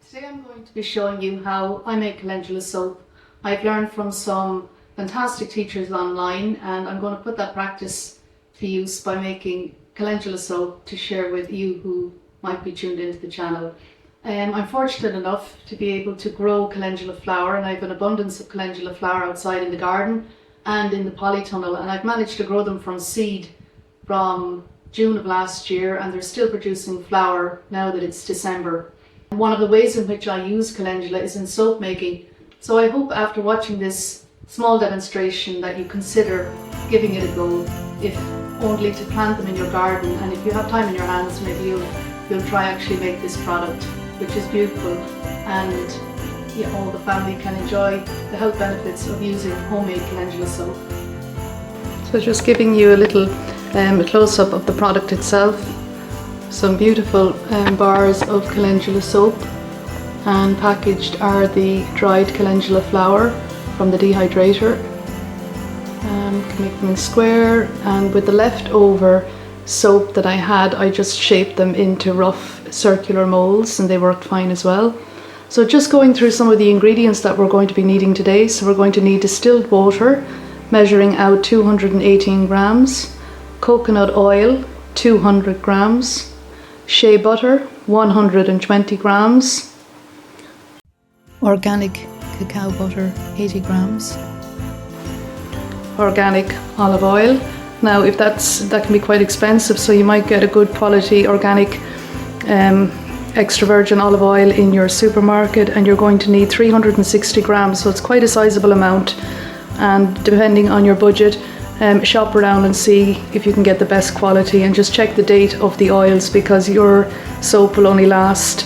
Today I'm going to be showing you how I make calendula soap. I've learned from some fantastic teachers online, and I'm going to put that practice to use by making calendula soap to share with you who might be tuned into the channel. I'm fortunate enough to be able to grow calendula flower, and I have an abundance of calendula flower outside in the garden and in the polytunnel, and I've managed to grow them from seed from June of last year, and they're still producing flower now that it's December. One of the ways in which I use calendula is in soap making, so I hope after watching this small demonstration that you consider giving it a go, if only to plant them in your garden, and if you have time in your hands, maybe you'll try actually make this product, which is beautiful, and all the family can enjoy the health benefits of using homemade calendula soap. So just giving you a little close-up of the product itself. Some beautiful bars of calendula soap, and packaged are the dried calendula flower from the dehydrator. Can make them in square, and with the leftover soap that I had, I just shaped them into rough circular molds, and they worked fine as well. So just going through some of the ingredients that we're going to be needing today. So we're going to need distilled water measuring out 218 grams, coconut oil 200 grams, shea butter 120 grams, organic cacao butter 80 grams, organic olive oil. Now if that can be quite expensive, so you might get a good quality organic extra virgin olive oil in your supermarket, and you're going to need 360 grams, so it's quite a sizable amount. And depending on your budget, shop around and see if you can get the best quality, and just check the date of the oils, because your soap will only last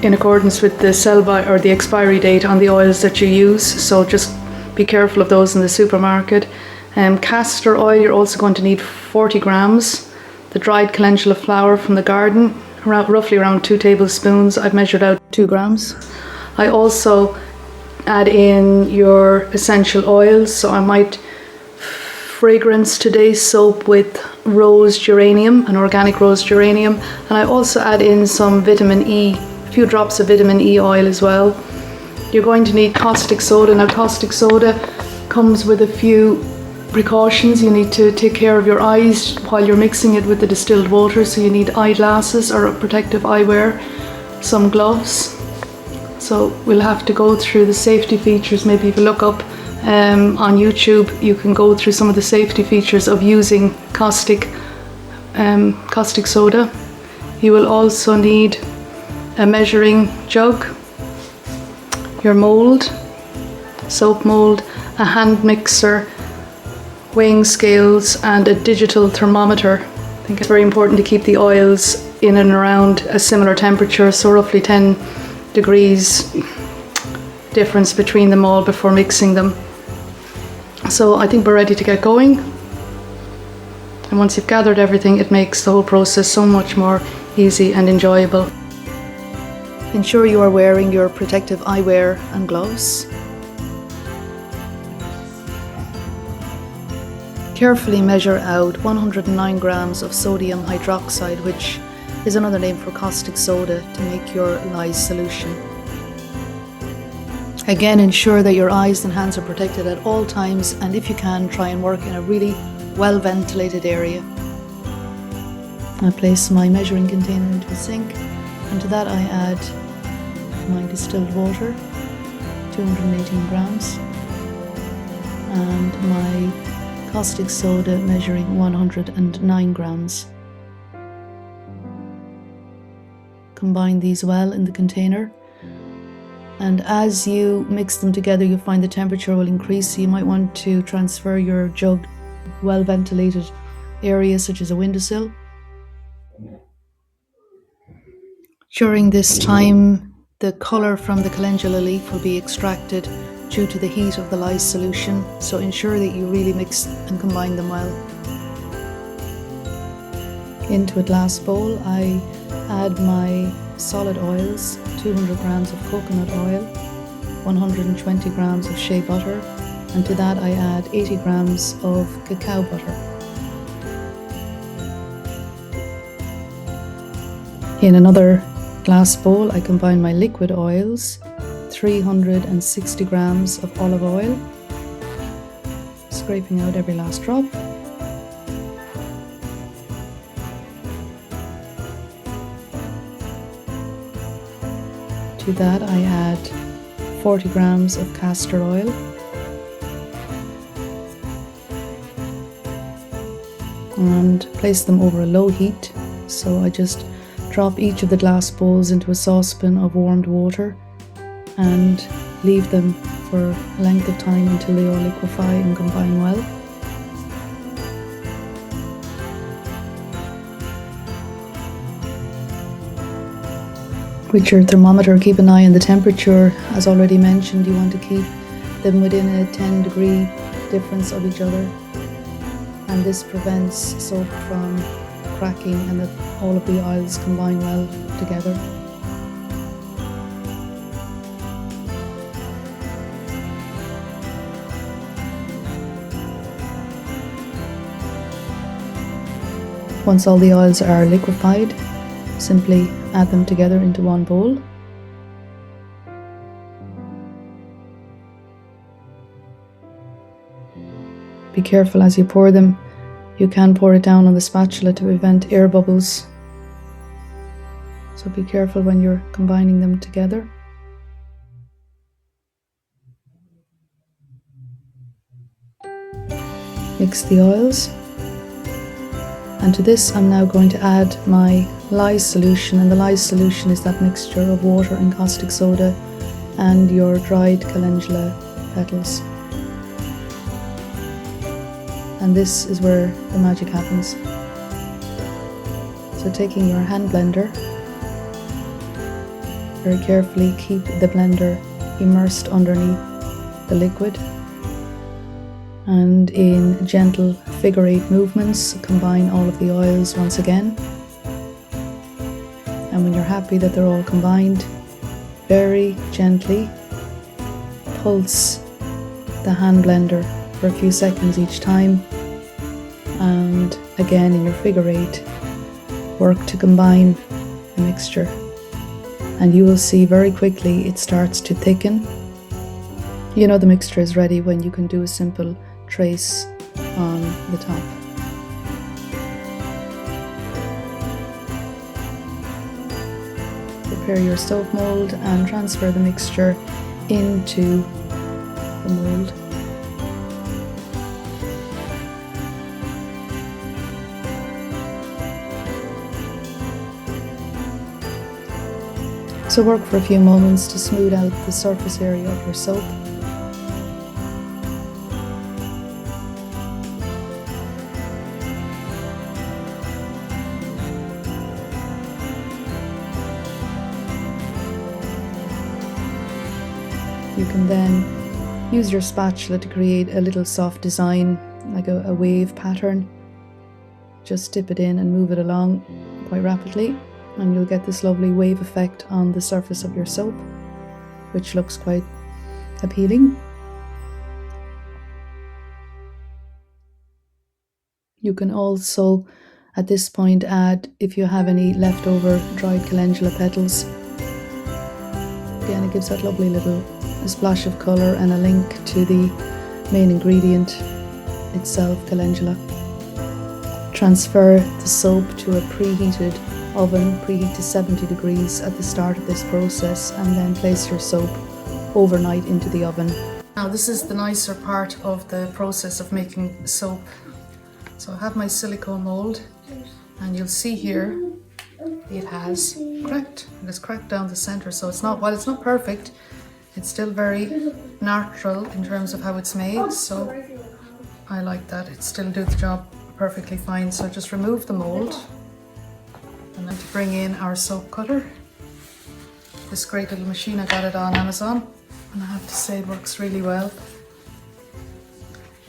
in accordance with the sell-by or the expiry date on the oils that you use, so just be careful of those in the supermarket. Castor oil, you're also going to need 40 grams. The dried calendula flower from the garden, roughly around 2 tablespoons. I've measured out 2 grams. I also add in your essential oils, so I might fragrance today's soap with rose geranium, an organic rose geranium, and I also add in some vitamin E, a few drops of vitamin E oil as well. You're going to need caustic soda. Now caustic soda comes with a few precautions. You need to take care of your eyes while you're mixing it with the distilled water, so you need eyeglasses or protective eyewear, some gloves. So we'll have to go through the safety features. Maybe if you look up on YouTube, you can go through some of the safety features of using caustic soda. You will also need a measuring jug, your mold, soap mold, a hand mixer, weighing scales, and a digital thermometer. I think it's very important to keep the oils in and around a similar temperature, so roughly 10 degrees difference between them all before mixing them. So I think we're ready to get going, and once you've gathered everything, it makes the whole process so much more easy and enjoyable. Ensure you are wearing your protective eyewear and gloves. Carefully measure out 109 grams of sodium hydroxide, which is another name for caustic soda, to make your lye solution. Again, ensure that your eyes and hands are protected at all times, and if you can, try and work in a really well ventilated area. I place my measuring container into a sink, and to that I add my distilled water, 218 grams, and my caustic soda measuring 109 grams. Combine these well in the container, and as you mix them together, you'll find the temperature will increase, so you might want to transfer your jug to a well ventilated area such as a windowsill. During this time, the colour from the calendula leaf will be extracted due to the heat of the lye solution, so ensure that you really mix and combine them well. Into a glass bowl, I add my solid oils, 200 grams of coconut oil, 120 grams of shea butter, and to that I add 80 grams of cacao butter. In another glass bowl, I combine my liquid oils, 360 grams of olive oil, scraping out every last drop. To that I add 40 grams of castor oil, and place them over a low heat. So I just drop each of the glass bowls into a saucepan of warmed water and leave them for a length of time until they all liquefy and combine well. With your thermometer, keep an eye on the temperature. As already mentioned, you want to keep them within a 10-degree difference of each other, and this prevents soap from cracking and that all of the oils combine well together. Once all the oils are liquefied, simply add them together into one bowl. Be careful as you pour them. You can pour it down on the spatula to prevent air bubbles. So be careful when you're combining them together. Mix the oils. And to this I'm now going to add my lye solution, and the lye solution is that mixture of water and caustic soda and your dried calendula petals. And this is where the magic happens. So taking your hand blender, very carefully keep the blender immersed underneath the liquid, and in gentle figure 8 movements combine all of the oils once again. And when you're happy that they're all combined, very gently pulse the hand blender for a few seconds each time, and again in your figure 8 work to combine the mixture, and you will see very quickly it starts to thicken. You know the mixture is ready when you can do a simple trace on the top. Prepare your soap mold and transfer the mixture into the mold. So work for a few moments to smooth out the surface area of your soap. You can then use your spatula to create a little soft design, like a wave pattern. Just dip it in and move it along quite rapidly, and you'll get this lovely wave effect on the surface of your soap, which looks quite appealing. You can also at this point add, if you have any leftover dried calendula petals. Again, it gives that lovely little splash of colour and a link to the main ingredient itself, calendula. Transfer the soap to a preheated oven, preheat to 70 degrees at the start of this process, and then place your soap overnight into the oven. Now this is the nicer part of the process of making soap. So I have my silicone mold, and you'll see here it has cracked. It has cracked down the center, so it's not, while it's not perfect, it's still very natural in terms of how it's made, so I like that. It still does the job perfectly fine. So just remove the mold, and then to bring in our soap cutter. This great little machine, I got it on Amazon, and I have to say it works really well.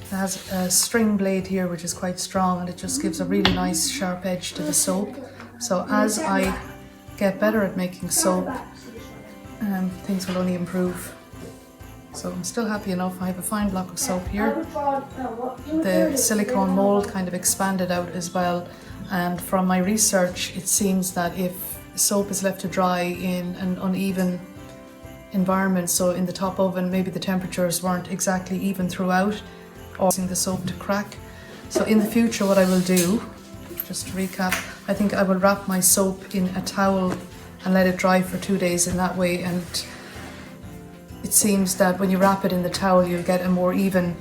It has a string blade here which is quite strong, and it just gives a really nice sharp edge to the soap. So as I get better at making soap, things will only improve. So I'm still happy enough. I have a fine block of soap here. The silicone mold kind of expanded out as well, and from my research it seems that if soap is left to dry in an uneven environment, so in the top oven maybe the temperatures weren't exactly even throughout, or causing the soap to crack. So in the future what I will do, just to recap, I think I will wrap my soap in a towel and let it dry for 2 days in that way, and it seems that when you wrap it in the towel you'll get a more even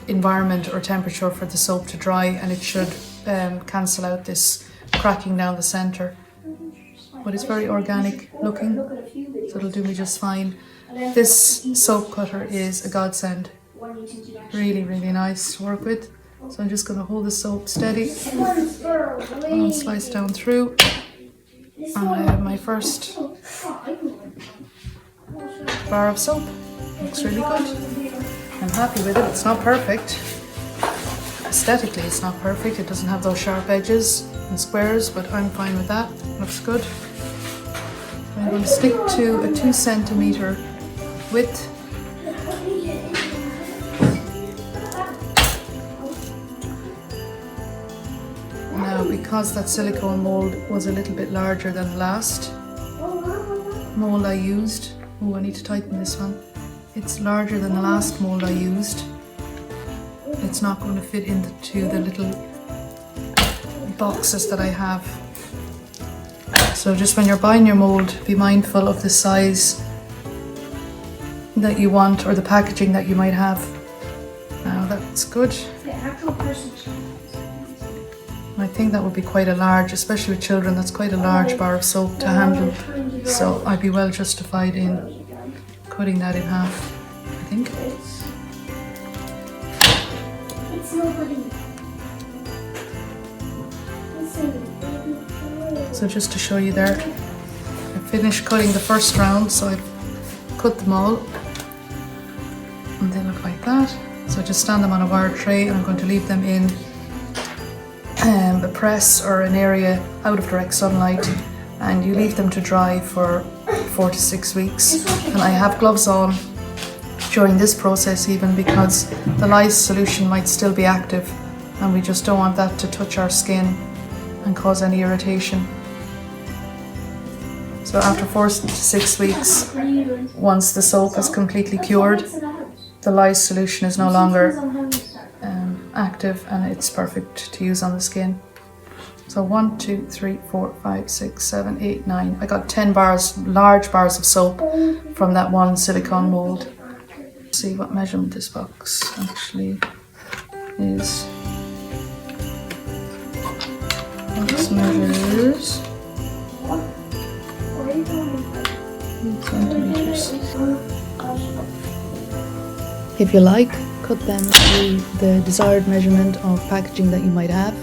environment or temperature for the soap to dry, and it should cancel out this cracking down the center. But it's very organic looking, so it'll do me just fine. This soap cutter is a godsend. Really, really nice to work with. So I'm just going to hold the soap steady and slice down through. And I have my first bar of soap. Looks really good. I'm happy with it. It's not perfect. Aesthetically it's not perfect. It doesn't have those sharp edges and squares, but I'm fine with that. Looks good. I'm going to stick to a 2 centimeter width. Now, because that silicone mold was a little bit larger than the last mold I used, I need to tighten this one. It's larger than the last mold I used. It's not going to fit into the little boxes that I have. So just when you're buying your mold, be mindful of the size that you want or the packaging that you might have. Now that's good. I think that would be quite a large, especially with children, that's quite a large bar of soap to handle. So I'd be well justified in cutting that in half, I think. So just to show you there, I finished cutting the first round, so I've cut them all and they look like that. So just stand them on a wire tray, and I'm going to leave them in a press or an area out of direct sunlight, and you leave them to dry for 4 to 6 weeks. And I have gloves on during this process even because the lye solution might still be active, and we just don't want that to touch our skin and cause any irritation. So after 4 to 6 weeks, once the soap has completely cured, the lye solution is no longer active, and it's perfect to use on the skin. So 1, 2, 3, 4, 5, 6, 7, 8, 9. I got 10 bars, large bars of soap from that one silicone mold. Let's see what measurement this box actually is. Box measures 8 centimeters. If you like, cut them to the desired measurement of packaging that you might have.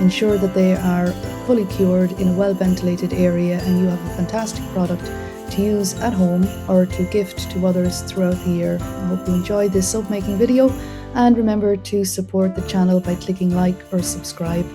Ensure that they are fully cured in a well ventilated area, and you have a fantastic product to use at home or to gift to others throughout the year. I hope you enjoyed this soap making video, and remember to support the channel by clicking like or subscribe.